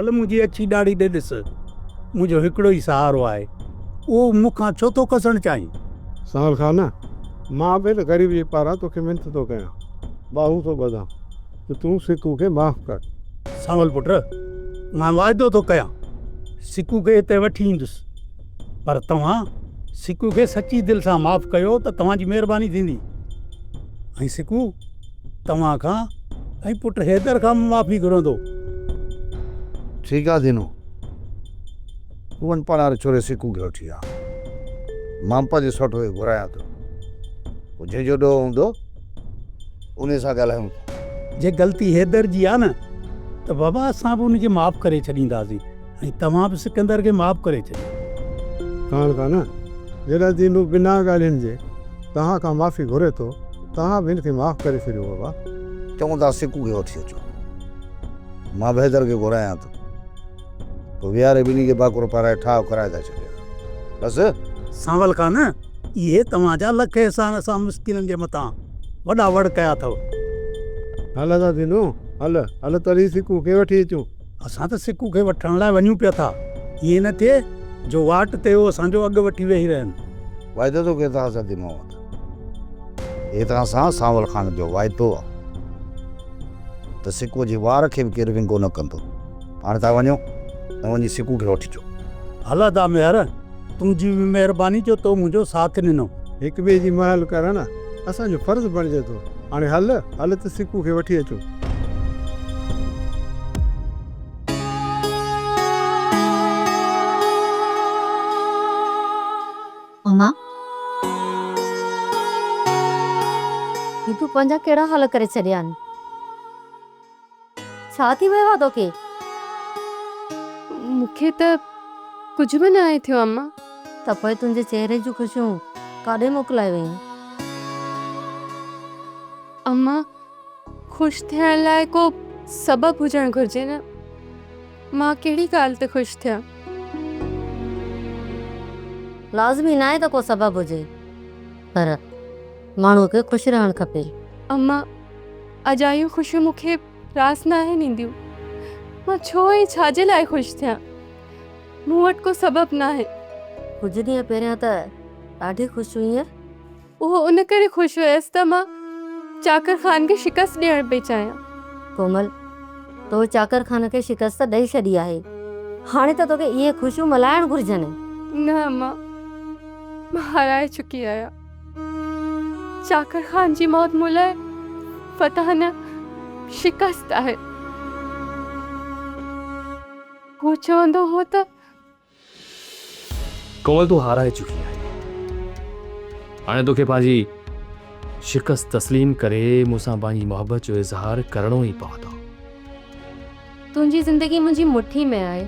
हल मुंहिंजी अछी ॾाढ़ी ॾे ॾिस, मुंहिंजो हिकिड़ो ई सहारो आहे, उहो मूंखां छो थो कसणु चाहीं? सावल खान, मां बि त ग़रीब जे पारां तोखे मिनत थो कयां, बाहूं थो ॿधां त तूं सिकू खे माफ़ कर। सावल पुट, मां वाइदो थो कयां सिकू खे हिते वठी ईंदुसि, पर तव्हां सिकू खे सची दिलि सां माफ़ कयो त तव्हांजी महिरबानी थींदी। ऐं सिकू तव्हां खां ऐं पुट हैदर खां माफ़ी घुरंदो। ठीकु आहे दीनू, तूं वञ पाण वारे छोरे सिकू खे वठी आ, मां पंहिंजे सौट खे घुरायां थो, पोइ जंहिंजो ॾोह हूंदो उन सां ॻाल्हायूं। जे ग़लती हैदर जी आहे न त बाबा असां बि उनखे माफ़ करे छॾींदासीं ऐं तव्हां बि सिकंदर खे माफ़ करे छॾियो। सावल खान, जॾहिं दीनू बिना ॻाल्हियुनि जे तव्हां खां माफ़ी घुरे थो, तव्हां बि हिनखे माफ़ करे छॾियो बाबा। चऊं था सिकू खे वठी अचो, मां बि हैदर खे घुरायां थो, पोइ विहारे ॿिन्ही खे बाकुर पाराए ठाह कराए था छॾियो। बसि सावल खान, इहे तव्हांजा लख अहसान असां मुश्किलनि जे मथां वॾा वड़ कया अथव। हल था दीनू, हल हल तरी सिकू खे वठी अचूं। असां त सिकू खे वठण लाइ वञूं पिया था, ईअं न थिए जो वाट ते उहो असांजो अॻु वठी वेही रहनि। वाइदो थो कयो तव्हां सां थी मां वटि, हे तव्हां सां सावल खान जो वाइदो आहे त सिकूअ जी वार खे बि केरु विंगो न कंदो। हाणे तव्हां वञो ऐं वञी सिकू खे वठी अचो। हल दा मेहर, तुंहिंजी बि महिरबानी जो तो मुंहिंजो साथ ॾिनो। हिक ॿिए जी महल करण असांजो फ़र्ज़ु बणिजे थो। हाणे हल हल त सिकू खे वठी अचूं। अम्मा, तूं पंहिंजा कहिड़ा हाल करे छॾिया आहिनि? छा थी वियो आहे तोखे? मूंखे त कुझु बि न आहे थियो अम्मा। त पोइ तुंहिंजे चहिरे जूं ख़ुशियूं काॾे मोकिलाए वयूं? अम्मा, ख़ुशि थियण लाइ को सबबु हुजणु घुरिजे न। मां कहिड़ी ॻाल्हि ते ख़ुशि थियां? लाज़मी न आहे त को सबबु हुजे, पर माण्हूअ खे ख़ुशि रहणु खपे। अम्मा, अजायूं ख़ुशियूं मूंखे रास न आहिनि ईंदियूं। मां छो ऐं छाजे लाइ ख़ुशि थियां? मूं वटि को सबबु न आहे। कुझु ॾींहं पहिरियां त ॾाढी ख़ुशि हुईं। उहो उन करे ख़ुशि हुयसि त मां चाकर ख़ान खे शिकस्त ॾियणु पई चाहियां। कोमल, तो चाकर ख़ान खे शिकस्त ॾेई छॾी आहे, हाणे त तोखे इहे ख़ुशियूं मल्हाइणु घुरिजनि। न अम्मा, मां हाराए चुकी आहियां। चाकर ख़ान जी मौत मूं लाइ फतह न शिकस्त आहे। हू चवंदो हो त कोमल तूं हाराए चुकी आहे, हाणे तोखे पंहिंजी शिकस्त तस्लीम करे मूंसां पंहिंजी मोहबत जो इज़हार करणो ई पवंदो। तुंहिंजी ज़िंदगी मुंहिंजी मुट्ठी में आहे,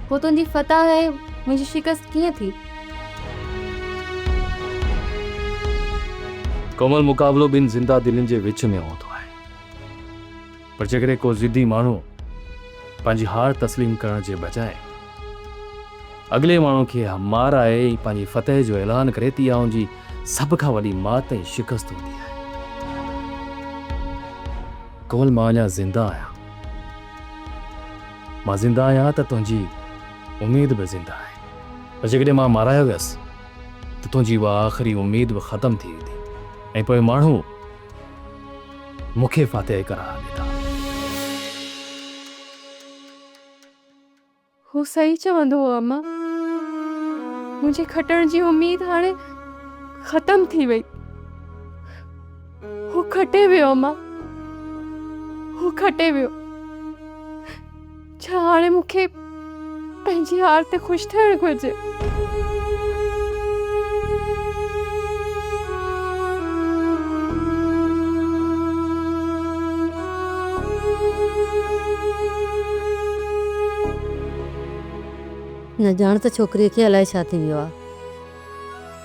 पोइ तुंहिंजी फतह आहे मुंहिंजी शिकस्त कीअं थी? कोमल, मुक़ाबिलो ॿिनि ज़िंदा दिलनि जे विच में हूंदो आहे, पर जेकॾहिं को ज़िद्दी माण्हू पंहिंजी हार तस्लीम करण जे बजाए अॻिले माण्हू खे मार आहे ऐं पंहिंजी फतह जो ऐलान करे थी, आहे उनजी सभ खां वॾी मात ऐं शिकस्त हूंदी आहे। कोमल, मां अञा ज़िंदा आहियां। मां ज़िंदा आहियां त तुंहिंजी उमेद बि ज़िंदा आहे, पर जेकॾहिं मां मारायो वियसि त तुंहिंजी उहा आख़िरी उमेद बि ख़तमु थी वेंदी ऐं पोइ माण्हू मूंखे फातिह करार ॾींदा। हू सही चवंदो हो अम्मा, मुंहिंजे खटण जी उमेद हाणे ख़तम थी वई। हू खटे वियो अम्मा, हू खटे वियो। छा हाणे मूंखे पंहिंजी हार ते ख़ुशि थियणु घुरिजे? न ॼाण त छोकिरीअ खे अलाए छा थी वियो आहे,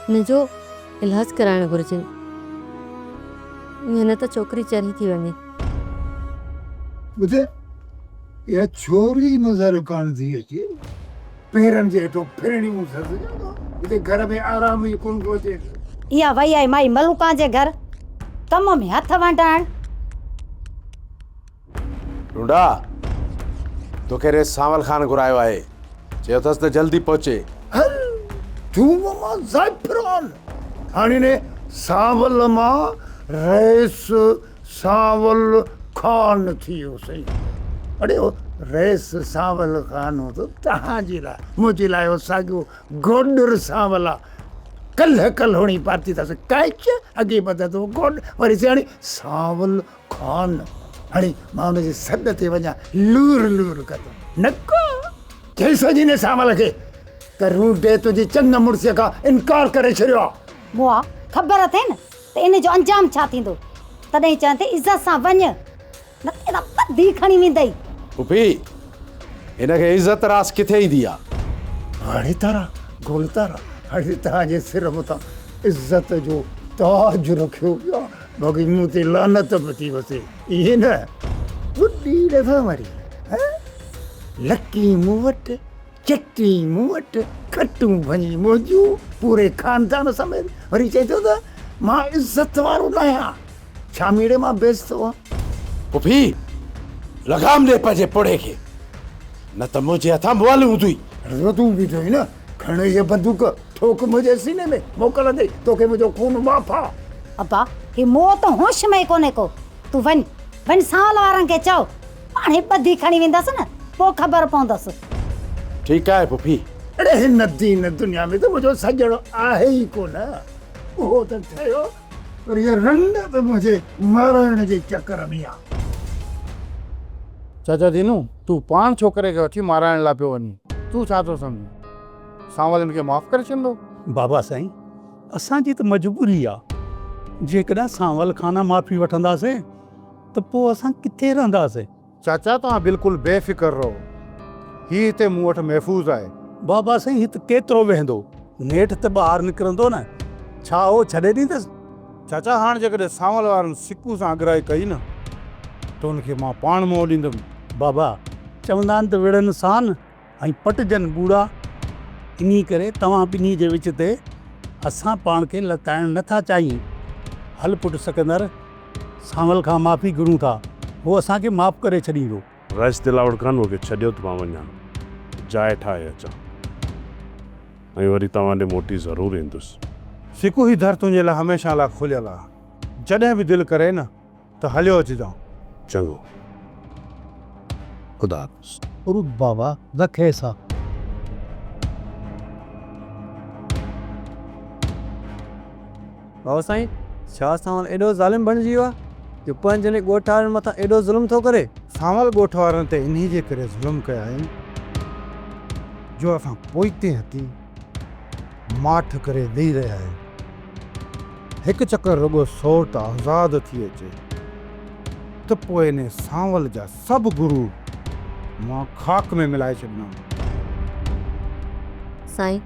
हिनजो इलाजु कराइणु घुरिजे, ईअं न त छोकिरी चरी थी वञे। ॿुधे, इहा छोरी नज़र कान थी अचे, पेरनि जे हेठो फिरणी अथसि, हिते घर में आराम ई कोन थो अचे। इहा वई आहे माई मलूका जे घर, कम में हथ वंडाइण। ढूंढा तोखे रे सावल खान घुरायो आहे, चयो अथसि त जल्दी पहुचे। हल तूं मां ज़ाइफरान हाणे ने सावल मां रईस सावल खान थी वियो सही। अड़े ओ रईस सावल खान हो तो तव्हांजे लाइ मुंहिंजे लाइ हो साॻियो गोॾर सावल आहे। कल होणी पाती अथसि कैच अॻे बधंदो गोॾ वरी चई हाणे सावल खान। हाणे मां हुनजे सॾ ते वञा लूर लूर कंदुमि नको चई सॼी सावल खे त रूडे तुंहिंजी चंग मुड़िस खां इनकार करे छॾियो आहे। बुआ ख़बर थिए न त इन जो अंजाम छा थींदो, तॾहिं चवां थी इज़त सां वञ, न त एॾा ॿधी खणी वेंदई। पुफी हिनखे इज़त रास किथे ईंदी आहे? हाणे तारा गोल तारा हाणे तव्हांजे सिर मथां इज़त जो ताज रखियो पियो आहे, बाक़ी मूं ते लानत बि थी वसे। इहे न ॿुॾी दफ़ा मरी लकी मूं वटि चटी मूं वटि खटूं भञी मौजूं पूरे खानदान समेत। वरी चए थो त मां इज़त वारो न आहियां, छा मीड़े मां बेइज़्ज़त हुआ? पुफी लगाम ॾे पंहिंजे पुड़े खे, न त मुंहिंजे हथां मुआल हूंदी। तूं बीठो ई न, खण इहा बंदूक ठोक मुंहिंजे सीने में, मोकल ॾे तोखे मुंहिंजो खून माफ़ आहे। अब्बा ही मौत होश में कोन्हे को, तूं वञ सावल वारनि खे चओ पाणे ॿधी खणी वेंदसि न, पोइ ख़बर पवंदसि। ठीकु आहे पुफी। अड़े हिन दीन दुनिया में त मुंहिंजो सॼणो आहे ई कोन, उहो त ठहियो पर इहा रंड त मुंहिंजे मारण जे चकर में आहे। चाचा दीनू तूं पाण छोकिरे खे वठी माराइण लाइ पियो वञी, तूं छा थो सम्झी? सावल खे माफ़ करे छॾंदो? बाबा साईं असांजी त मजबूरी आहे, जेकॾहिं सावल खाना माफ़ी वठंदासीं त पोइ असां किथे रहंदासीं? चाचा तव्हां बिल्कुलु बेफ़िक्र रहो, हीउ हिते मूं वटि महफ़ूज़ आहे। बाबा साईं हिते केतिरो वेहंदो, नेठ त ॿाहिरि निकिरंदो न, छा उहो छॾे ॾींदसि? चाचा हाणे जेकॾहिं सावल वारनि सिकू सां अॻराई कई न त हुनखे मां पाण मोड़ींदुमि। बाबा चवंदा आहिनि त विड़नि सान ऐं पटजनि बूढ़ा, इन करे तव्हां ॿिन्ही जे विच ते असां पाण खे लताइण नथा चाहियूं। हल पुटु सिकंदर, सावल खां माफ़ी घुरूं था, उहो असांखे माफ़ करे छॾींदो। रश दिलावट खान मूंखे छॾियो त मां वञा, जाइ ठाहे अचां ऐं वरी तव्हां ॾे मोटी ज़रूरु ईंदुसि। सिकू ही दर तुंहिंजे लाइ हमेशह लाइ खुलियल आहे, जॾहिं बि दिलि करे न त हलियो अचिजांइ। चङो, ख़ुदा हाफ़िज़। रुक बाबा रखे सा। बाबा साईं छा सावल एॾो ज़ालिम बणिजी वियो आहे जो पंहिंजे ॻोठ वारनि मथां एॾो ज़ुल्म थो करे? सावल ॻोठ वारनि ते इन्ही जे करे ज़ुल्म कया आहिनि जो असां पोइते हथी माठ करे ॾेई रहिया आहियूं। हिकु चकर रुॻो सोट आज़ादु थी अचे त पोइ इन सावल जा सभु गुरू मां खाक में मिलाए छॾींदुमि। साईं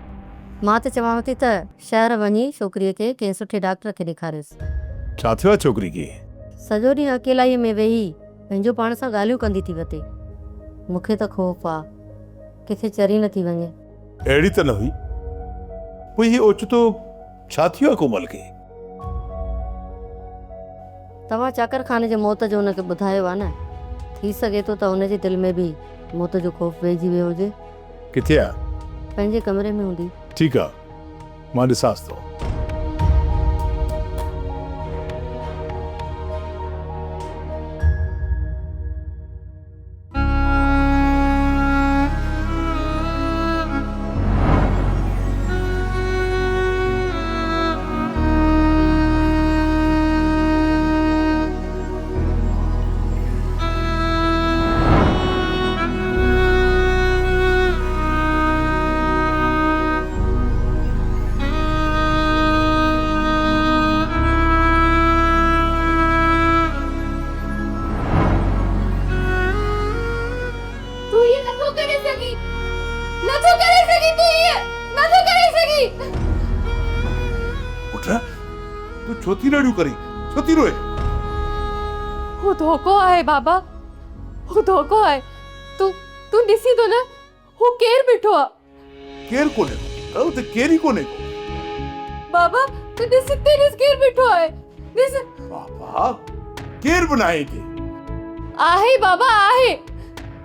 मां त चवां थी त शहर वञी छोकिरीअ खे कंहिं सुठे डॉक्टर खे ॾेखारियोसि। छा थियो आहे छोकिरी खे? सॼो ॾींहुं अकेलाईअ में वेही पंहिंजो पाण सां ॻाल्हियूं कंदी थी वठे। मूंखे त ख़ौफ़ आहे किथे चरी न थी वञे। अहिड़ी त न हुई, पोइ हीउ ओचितो छा थियो आहे कोमल खे? तव्हां चाकर खाने जे मौत जो हुनखे ॿुधायो आहे न, थी सघे थो त हुनजे दिलि में बि मौत जो ख़ौफ़ वेहिजी वियो हुजे। किथे आहे? पंहिंजे कमरे में हूंदी। ठीकु आहे, मां ॾिसांसि थो। तू छोती रड़ियूं करी, छोती रोए? वो धोखो आहे बाबा, वो धोखो आहे। तू तू ॾिसी तो न वो केर बीठो आहे? केर कोने? कहू त केर ही कोने। बाबा तू ॾिस तेरे केर बीठो आहे, ॾिस। बाबा केर बनाए के? आहे बाबा आहे,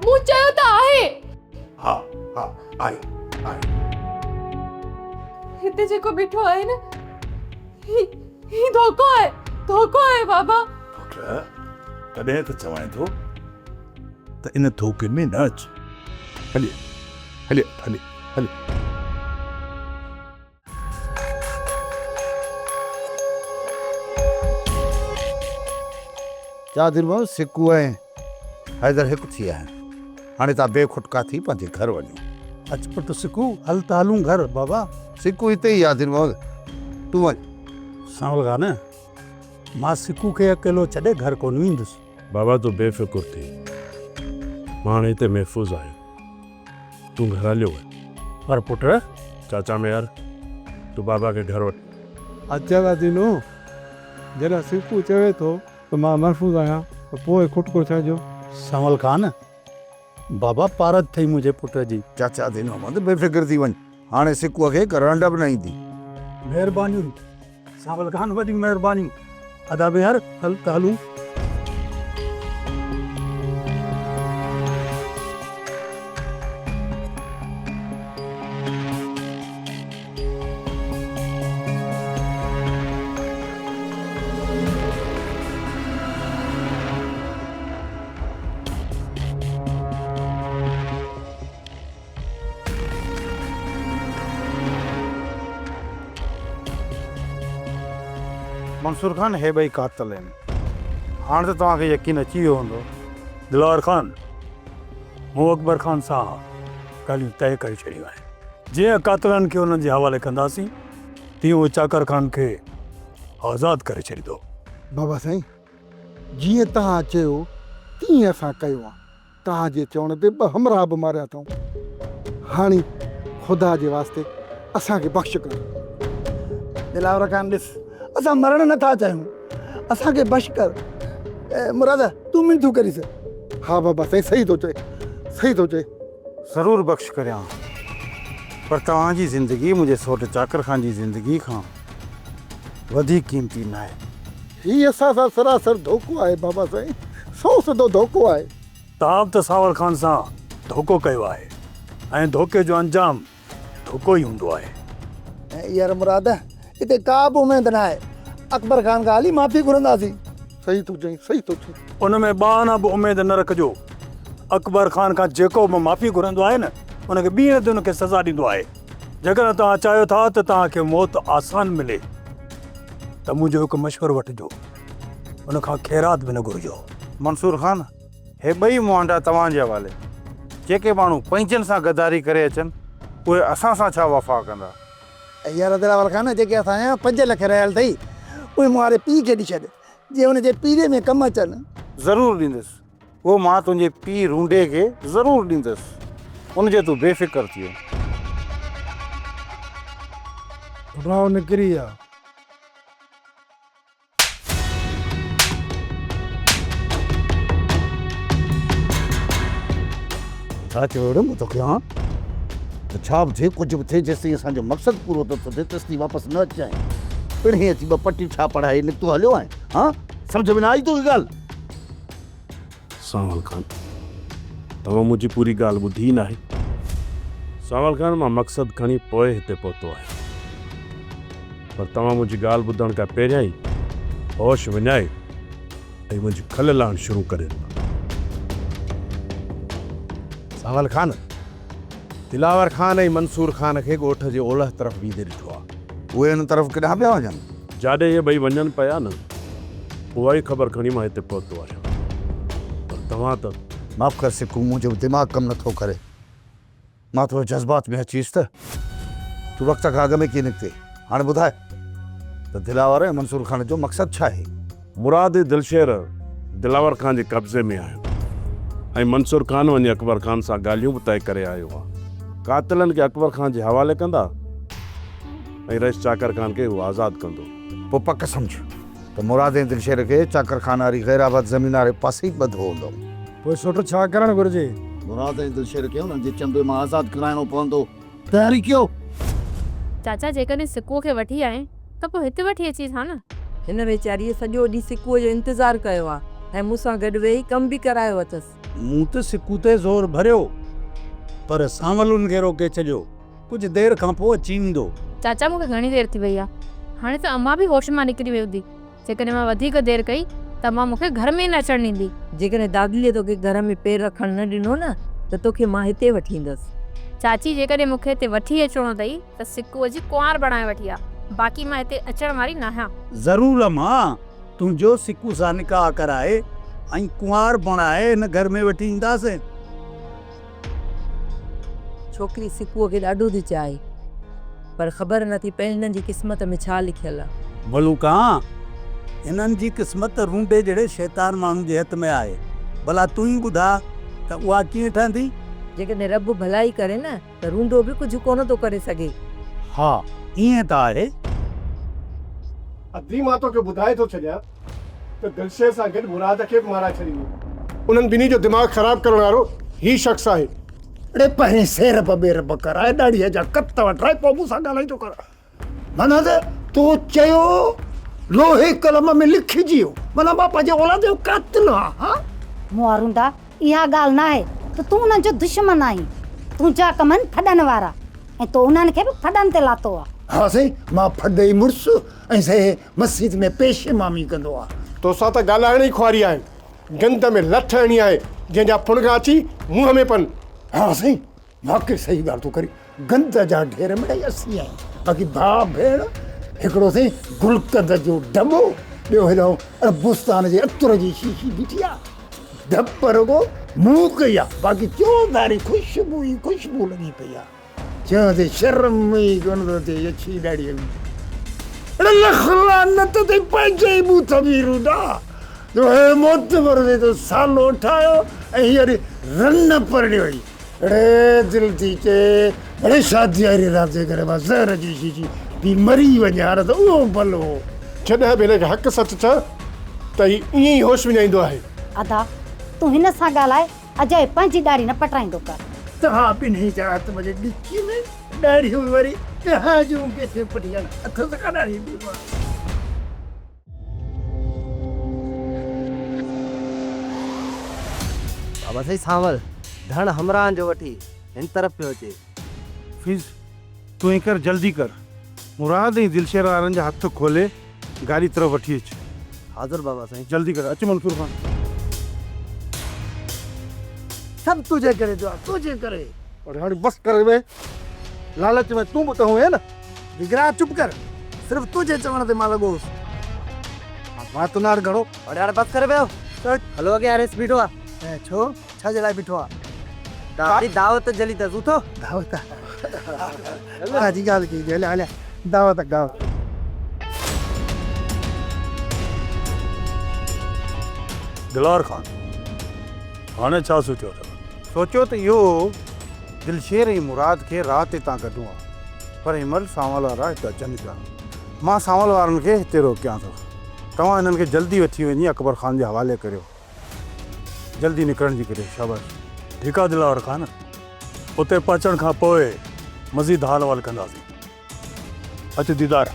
मूं चयो त आहे। हा हा आई आई हिते जेको बीठो आहे न ही धोखो आहे बाबा। पुट तॾहिं त चवां थो त इन धोखे में न अच। हले हले हले हले जा दिल में सिकू ऐं हैदर हिकु थी विया आहिनि। हाणे तव्हां बेखुटका थी पंहिंजे घर वञो। अच पुट सिकू हल त हलूं घर बाबा। सिकू हिते ई आहे दिल में, तूं वञ। सांवल खान मां सिकू खे अकेलो छॾे घर कोन वेंदुसि। बाबा तूं बेफ़िक्र थी, मां हाणे हिते महफ़ूज़ आहियां, तूं घर हलियो वञ। पर पुट चाचा में यार तूं बाबा खे घर वठ। अच्छा था दीनू, जॾहिं सिकू चवे थो त मां महफ़ूज़ आहियां त पोइ खुटको छॾियो। सांवल खान बाबा पारत थई मुंहिंजे पुट जी। चाचा दिन मोहम्मद बेफ़िक्र थी वञ, हाणे सिकूअ खे करंड बि न ईंदी। महिरबानी सांवल खान, वॾी महिरबानी अदा में यार। हल त हलूं। मंसूर खान हे ॿई कातल आहिनि। हाणे त तव्हांखे यकीन अची वियो हूंदो। दिलावर खान मूं अकबर खान सां ॻाल्हियूं तय करे छॾियूं आहिनि। जीअं कातलनि खे उन्हनि जे हवाले कंदासीं तीअं उहो चाकर खान खे आज़ादु करे छॾींदो। बाबा साईं, जीअं तव्हां चयो तीअं असां कयो आहे। तव्हांजे चवण ते ॿ हमराह बि मारिया अथऊं। हाणे ख़ुदा जे वास्ते असांखे बख़्श कर। दिलावर खान ॾिस, असां मरण नथा चाहियूं, असांखे बख़्श कर। मुराद तूं मिनथू करीस। हा बाबा साईं, सही थो चए, सही थो चए। ज़रूरु बख़्श करियां, पर तव्हांजी ज़िंदगी मुंहिंजे सोट चाकर खान जी ज़िंदगी खां वधीक क़ीमती न आहे। हीअ असां सां सरासर धोखो आहे बाबा साईं, सौ सिधो धोखो आहे। तव्हां त सांवल खान सां धोखो कयो आहे ऐं धोखे जो अंजाम धोखो ई हूंदो आहे। यार मुराद हिते का बि उमेद न आहे। अकबर खान खां हली माफ़ी घुरंदासीं। सही थो चई, सही थो चई। उन में बाना बि उमेद न रखिजो। अकबर खान खां जेको बि माफ़ी घुरंदो आहे न, उनखे ॿीहर ते उनखे सज़ा ॾींदो आहे। जेकॾहिं तव्हां चाहियो था त तव्हांखे मौत आसान मिले त मुंहिंजो हिकु मशवरो वठिजो, उनखां ख़ैरात बि न घुरिजो। मंसूर खान, हे ॿई मुआंडा तव्हांजे हवाले। जेके माण्हू पंहिंजनि सां गद्दारी करे अचनि उहे असां सां छा वफ़ा कंदा। यार दिलावर खान, जेके असांजा 5 लख रहियल अथई उहे मूं वारे पीउ खे ॾई छॾ, जीअं हुनजे पीरे में कमु अचनि। ज़रूरु ॾींदुसि, उहो मां तुंहिंजे पीउ रूंडे खे ज़रूरु ॾींदुसि। उनजे तूं बेफ़िक्र थी वञ। निकिरी विया। छा चयो मूं तोखे? हा त छा बि थिए, कुझु बि थिए, जेसिताईं असांजो मक़सदु पूरो थो थिए तेसिताईं वापसि न अचां। पिणु अची 2 पटी छा पढ़ाई निकितो हलियो आहे। हा सम्झ में न आई तोखे ॻाल्हि? सांवल खान, तव्हां मुंहिंजी पूरी ॻाल्हि ॿुधी न आहे। सांवल खान, मां मक़सदु खणी पोइ हिते पहुतो आहियां, पर तव्हां मुंहिंजी ॻाल्हि ॿुधण खां पहिरियां ई होश विञाए ऐं मुंहिंजी खल लाहिण शुरू करे ॾिनो। सांवल खान, दिलावर खान ऐं मंसूर खान खे ॻोठ जे ओलह तरफ़ बीहंदे ॾिठो आहे। उहे हिन तरफ़ केॾांहुं पिया वञनि? जाॾे इहे ॿई वञनि पिया न, उहा ई ख़बर खणी मां हिते पहुतो आहियां। पर तव्हां त माफ़ कर सिकू, मुंहिंजो दिमाग़ कमु नथो करे। मां थोरे जज़्बात में अचीस त तूं वक़्त खां अॻु में कीअं निकिते? हाणे ॿुधाए त दिलावर ऐं मंसूर खान जो मक़सदु छा आहे? मुराद दिलशेर दिलावर खान जे कब्ज़े में आहियो ऐं मंसूर खान वञी अकबर खान सां ॻाल्हियूं बि तय करे आयो आहे। कातिलनि खे अकबर खान जे हवाले कंदा ऐं रईस चाकर खान खे उहो आज़ादु कंदो। पोइ पक सम्झ त मुराद ऐं दिलशेर खे चाकर खान वारी गैराबाद ज़मीन वारे पासे ई ॿधो हूंदो। पोइ सोट छा करणु घुरिजे? मुराद ऐं दिलशेर खे हुननि जे चंबे मां आज़ादु कराइणो पवंदो। तयारी कयो। चाचा, जेकॾहिं सिकूअ खे वठी आए त पोइ हिते वठी अची था न। हिन वीचारीअ सॼो ॾींहुं सिकूअ जो इंतज़ारु कयो आहे ऐं मूंसां गॾु वेही कमु बि करायो अथसि। मूं त सिकू ते ज़ोर भरियो पर सांवलुनि खे रोके छॾियो। कुझु देरि खां पोइ अची वेंदो। चाचा मूंखे घणी देरि थी वई आहे, हाणे त अम्मा बि होश मां निकिरी वई हूंदी। जेकॾहिं मां वधीक देरि कई त मां मूंखे घर में ई न अचणु ॾींदी। जेकॾहिं दादीअ तोखे घर में पेर रखणु न ॾिनो न त तोखे मां हिते वठी ईंदसि। चाची जेकॾहिं मूंखे हिते वठी अचिणो अथई त सिकूअ जी कुंवार बणाए वठी आहे, बाक़ी मां हिते अचण वारी न आहियां। ज़रूरु अम्मा, तुंहिंजो सिकू सां निकाह कराए ऐं कुंवार बणाए हिन घर में वठी ईंदासीं। छोकिरी सिकूअ खे ॾाढो थी चाहे, पर ख़बर नथी पए हिननि जी क़िस्मत में छा लिखियलु आहे। मलूका, हिननि जी क़िस्मत रूंडे जहिड़े शैतान माण्हू जे हथ में आहे। भला तूं ई ॿुधा त उहा कीअं ठहंदी? जेकॾहिं रब भलाई करे न त रूंडो बि कुझु कोन थो करे सघे। हा, ईअं त आहे। अधी मां तोखे ॿुधाए थो छॾियां त दिलशे सां गॾु मुराद खे बि माराए छॾींदो। उन्हनि ॿिन्ही जो दिमाग़ ख़राब करण वारो ही शख़्स आहे। अड़े पहिरीं सेर ॿेर कराए ॾाढीअ जा कत वठाए पोइ मूंसां ॻाल्हाईंदो कर। माना त तूं चयो लोहे कलम में लिखिजी वियो, माना मां पंहिंजे औलाद जो कातिल आहियां। मुआरुंदा, इहा ॻाल्हि न आहे त तूं उन्हनि जो दुश्मन आहीं। तुंहिंजा कम आहिनि फॾनि वारा ऐं तूं उन्हनि खे बि फॾनि ते लातो आहे। हा साईं, मां फॾई मुड़ुसु ऐं साईं मस्जिद में पेश इमामी कंदो आहे। तोसां त ॻाल्हाइण ई खुआरी आहे, गंद में लठ हणी आहे जंहिंजा फुणगा अची मुंहं में पन। हा साईं, वाक़ई सही ॻाल्हि तूं करी। गंद जा ढेर में असी आहिनि, बाक़ी भाउ भेण हिकिड़ो साईं गुलकंद जो डबो, ॿियो हेॾो अरबुस्तान जे अतर जी शीशी बीठी आहे। डप रुगो मुंहुं कई आहे, बाक़ी चौधारी ख़ुशबू ई ख़ुशबू लॻी पई आहे। चयो ते शर्म ई कोन थो थिए अछी ॾाढी। अड़े लख लानत ते पंहिंजे ई बूथ बि रूडा जो हे मोतबर ते तो सालो ठाहियो ऐं हींअर रन परड़ियो ई। अड़े दिलि थी चए अड़े शादी वारी राति जे करे मां ज़हर जी शीशी पी मरी वञा त उहो भलो। जॾहिं बि हिनखे हक़ सच चओ त हीउ ईअं ई होश विञाईंदो आहे। अदा, तूं हिन सां ॻाल्हाए, अजय पंहिंजी ॾाढ़ी न पटाईंदो कर। तव्हां ॿिन्ही जा हथ मुंहिंजे ॾिची में ॾाढ़ियूं वरी तव्हां जूं किथे पटियल हथ सां काॾाड़ी ॾींदो आहे। बाबा साईं सांवल धन हमरान जो वठी हिन तरफ़ पियो अचे। फीस तूं ही कर, जल्दी कर। मुराद ऐं दिलशेर वारनि जा हथ खोले गाड़ी तरफ़ वठी अच। हाज़ुर बाबा साईं। जल्दी कर, अच मंसूर खान। सब तुझे करे जो तुझे करे। और हाणे बस कर वे, लालच में तूं बि त हुए न। विगड़ा चुप कर, सिर्फ तुझे चवण ते मां लॻो मां तो नार घणो। और हाणे बस करे वियो। हलो अॻे आरएस बीठो आहे। ऐं छो छा जे लाइ बीठो आहे? तारी दावत जली अथसि उथो। दावत हाजी ॻाल्हि कई हलिया हलिया दावत दावत। दिलार खान, हाणे छा सोचियो अथव? सोचियो त इहो दिलशेर ऐं मुराद खे राति हितां कढूं आहे, पर हिनमहिल सांवल वारा हिते अचनि पिया। मां सांवल वारनि खे हिते रोकियां थो। तव्हां हिननि खे जल्दी वठी वञी अकबर ख़ान जे हवाले करियो। जल्दी निकिरण जी करे शाबाश। ठीकु आहे दिलावर खान, उते पहुचण खां पोइ मज़ीद हाल वाल कंदासीं। अचु दीदार।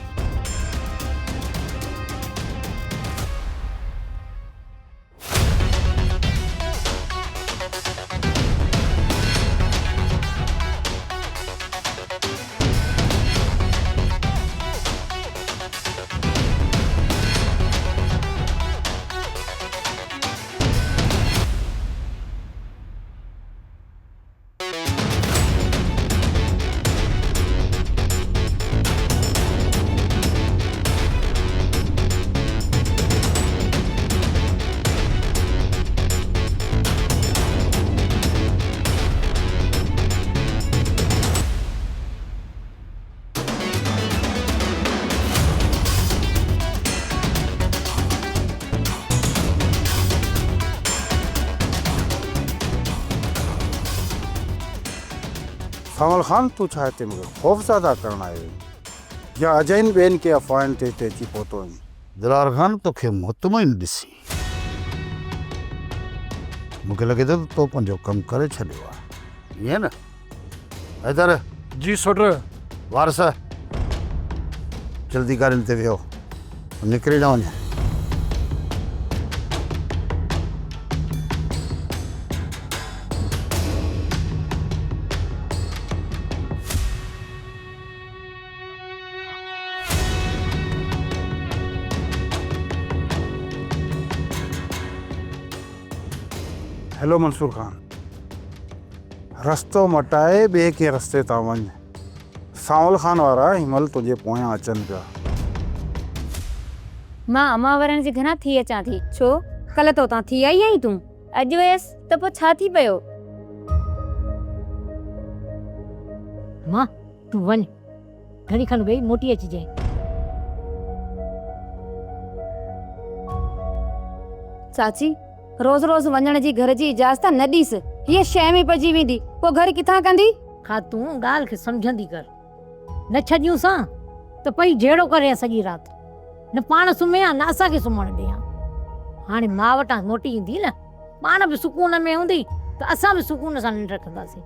सांवल खान, तूं छा हिते मूंखे ख़ौफ़ज़दा करणु आयो आहीं या अजयनि ॿियनि खे अफ़वाहनि ते हिते अची पहुतो आहीं? दिलार खान, तोखे मुतमइन ॾिसी मूंखे लॻे थो तो पंहिंजो कमु करे छॾियो आहे, ईअं न? हैदर जी सोटर। वारस जल्दी गाॾियुनि ते वियो, निकिरी न वञे। हेलो मंसूर खान, रस्तो मटाए ॿिए के रस्ते तां वञ। सावल खान वारा हिमल तुंहिंजे पोयां अचनि पिया। मां अम्मा वारनि जे घरां थी अचां थी। छो कल्ह तो तां थी आई आहीं तूं, अॼु वयसि त पोइ छा थी पियो? मां तूं वञ, घड़ी खन वेही मोटी अचिजांइ। चाची रोज़ रोज़ वञण जी घर जी इजाज़त न ॾीस, हीअ शइ में पइजी वेंदी, पोइ घर किथां कंदी? खा तूं ॻाल्हि खे सम्झंदी कर, न छॾियूं सां त पई जहिड़ो करे सॼी राति, न पाण सुम्हे न असांखे सुम्हण ॾियां। हाणे मां वटां मोटी ईंदी न, पाण बि सुकून में हूंदी त असां बि सुकून सां निंड रखंदासीं।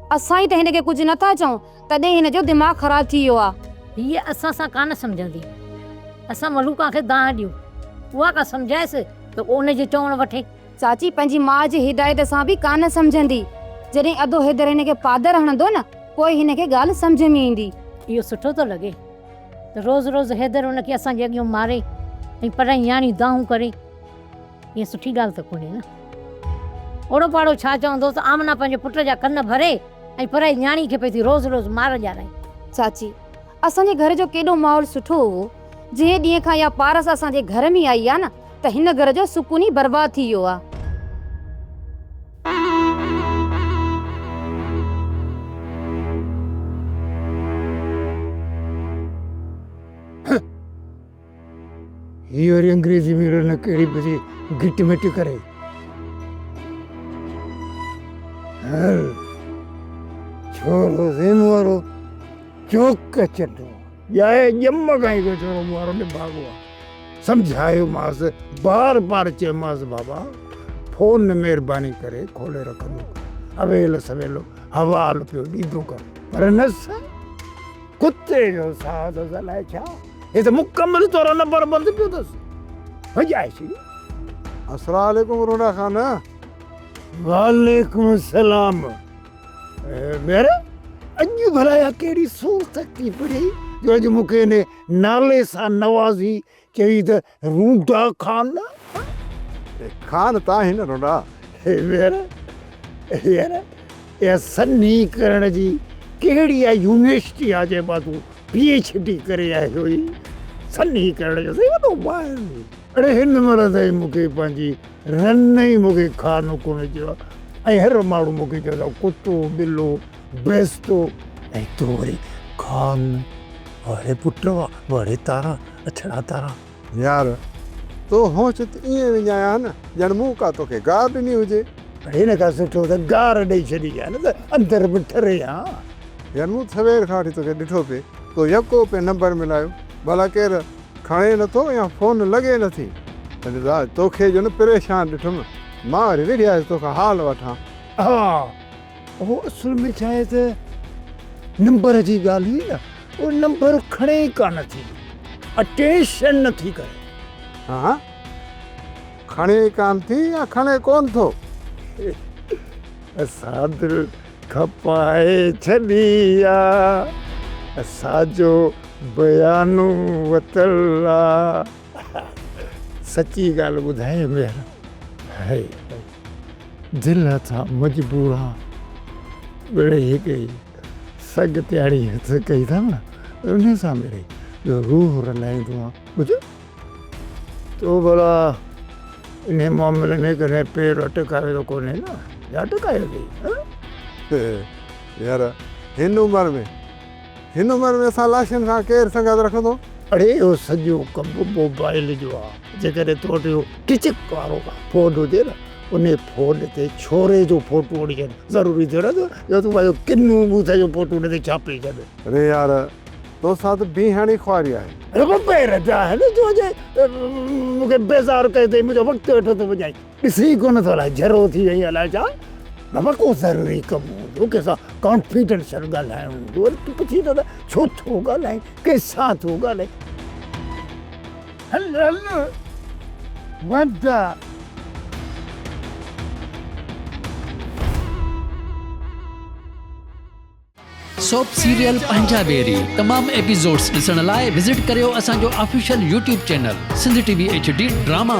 असां ई त हिनखे कुझु नथा चऊं, तॾहिं हिन जो दिमाग़ ख़राब थी वियो आहे। हीअ असां सां कान सम्झंदी, असां मलूका खे दाह ॾियूं, उहा का सम्झायसि त उनजे चवण वठे। चाची पंहिंजी माउ जी हिदायत सां बि कान सम्झंदी, जॾहिं अधो हेदर हिनखे पादर हणंदो न, पोइ हिनखे ॻाल्हि सम्झ में ईंदी। इहो सुठो थो लॻे त रोज़ रोज़ हैदर हुनखे असांजे अॻियां मारे ऐं पढ़ाई यानी दाहूं करे, ईअं सुठी ॻाल्हि त कोन्हे न। ओड़ो पाड़ो छा चवंदो त आमना पंहिंजे पुट जा कन भरे ऐं पढ़ाई न्याणी खे पई थी रोज़ रोज़ मार ॼाराई। चाची असांजे घर जो केॾो माहौल सुठो हो, जंहिं ॾींहं खां इहा पारस असांजे घर में आई आहे न, त हिन घर जो सुकून ई बर्बाद थी वियो आहे। ही वरी अंग्रेजी में न कहिड़ी बि घिट मिट करे। छोरो ज़िम वारो चौक चटो या ॼम खां ई छोरो वारो निभागो आहे। सम्झायो मांसि, बार बार चयोमांसि बाबा फोन में महिरबानी करे खोले रखंदो, अवेल सवेलो हवाल पियो ॾींदो कर, पर न कुते जो साथ अलाए छा, हे त मुकमल तौर नंबर बंदि पियो अथसि। भॼाए छॾियो। अस्सलाम वालेकुम रोड़ा खान। वालेकुम सलाम। मेरे अॼु भला कहिड़ी सूरत थी पई जो अॼु मूंखे हिन नाले सां नवाज़ी चई त रूडा खान। खान ता ही न रोड़ा। यार या सन्नी करण जी कहिड़ी आहे यूनिवर्सिटी आहे जंहिं तूं PhD करे आयो हुई। सन्नी करण जो सही वॾो ॿाहिरि। अड़े हिन महिल ताईं मूंखे पंहिंजी रन ई मूंखे खानो कोन चयो, ऐं हर माण्हू मूंखे चवंदा कुतो बिलो बेस्तो, ऐं तूं वरी खान। अड़े पुट वड़े तारा अछड़ा तारा। यार तो होच त ईअं विञाया न ॼण मूं का तोखे गार ॾिनी हुजे। हिन खां सुठो त गार ॾेई छॾी आहे न त अंदरि बि ठरे हा। यार मूं सवेर खां वठी तोखे ॾिठो पिए, तो यको पे नंबर मिलायो, भला केरु खणे नथो या फोन लॻे नथी। तोखे जो न परेशान ॾिठुमि, मां वरी वेठी आयुसि तोखां हाल वठां। हा उहो असुल में छा आहे त नंबर जी ॻाल्हि हुई न, उहो नंबर खणे ई कान थी, अटेंशन नथी करे। हा खणे कान थी या खणे कोन थो? सादर खपाए छॾी आहे, असांजो बयानो वतल आहे। सची ॻाल्हि ॿुधाए मेर, हाय दिलि था मजबूर आहे। मिड़े हिकु सग त्याड़ी हथ कई था न, उन सां मिड़े रूह रलाईंदो आहे। ॿुधो तो भला इन मामले में कॾहिं पेर अटकायो त कोन्हे न, या अटकायो अथई? यार हिन उमिरि में असां लाशनि खां केरु संगत रखंदो? अड़े इहो सॼो कमु मोबाइल जो आहे। जेकॾहिं तो वटि इहो टिचक वारो फोन हुजे न, उन फोन ते छोरे जो फोटो वठी छॾ। ज़रूरी थियो न जो तूं पंहिंजो किन्नू बूथ जो फोटो उन ते छापे छॾ। अरे यार तो साथ बीहाणी ख्वारी आहे। अरे पैर जा है न जो जे मूंखे बेज़ार कयो अथई, मुंहिंजो वक़्तु वेठो थो वञाई। ॾिसी कोन थो अलाए जरो थी वई अलाए छा। बाबा को ज़रूरी कमु हूंदो, कंहिंसां कॉन्फिडेंशियल ॻाल्हाइणो हूंदो, वरी तूं पुछी त छो थो ॻाल्हाए, कंहिंसां थो ॻाल्हाए। हल हल वधा। सोप सीरियल पंजाबेरी तमाम एपिसोड्स ॾिसण लाइ विज़िट करियो असांजो official YouTube channel Sindh TV HD drama.